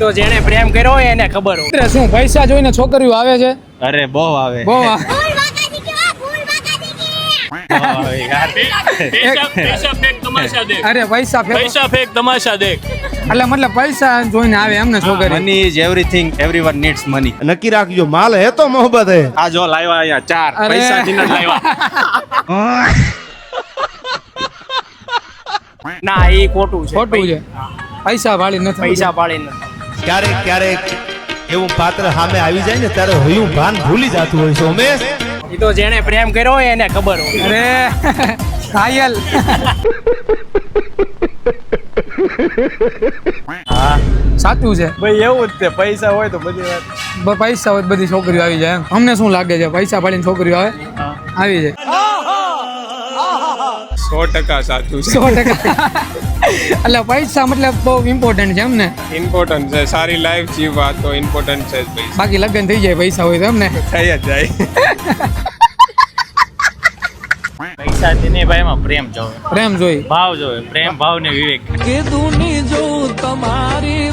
તો જેને પ્રેમ કર્યો હોય એને ખબર હોય. શું પૈસા જોઈને છોકરીઓ આવે છે? અરે બહુ આવે. બહુ અરે પૈસા ફેક તમાશા દેખ. એટલે મતલબ પૈસા જોઈને આવે એમને છોકરી. Money is everything, everyone needs money. નક્કી રાખજો, માલ હે તો મોહબ્બત હે. આ જો લાવ્યા અહીંયા ચાર અરે. પૈસા થી લાવ્યા. ના એ ખોટું છે. ખોટું છે. પૈસા વાળી નથી. પૈસા પાડીને ક્યારેક ક્યારેક એવું પાત્ર સામે આવી જાય ને ત્યારે હયું ભાન ભૂલી જતું હોય છે ઉમેશ. એ તો જેને પ્રેમ કર્યો હોય એને ખબર હોય. અરે ઘાયલ. સાચું છે ભાઈ એવું જ તે પૈસા હોય તો બધી વાત. પૈસા હોય તો બધી છોકરીઓ આવી જાય એમ. અમને શું લાગે છે પૈસા પાડીને છોકરીઓ આવે આવી જાય 100% સાચું છે. 100%. એટલે પૈસા મતલબ બહુ ઇમ્પોર્ટન્ટ છે એમ ને. ઇમ્પોર્ટન્ટ છે, સારી લાઈફ જીવવા તો ઇમ્પોર્ટન્ટ છે જ પૈસા. બાકી લગ્ન થઈ જાય પૈસા હોય તો એમ ને. થઈ જ જાય. પૈસા થી નહીં ભાઈ, એમાં પ્રેમ જોવે, પ્રેમ જોઈ ભાવ જોવે, પ્રેમ ભાવ ને વિવેક. કે દુની જો તમારી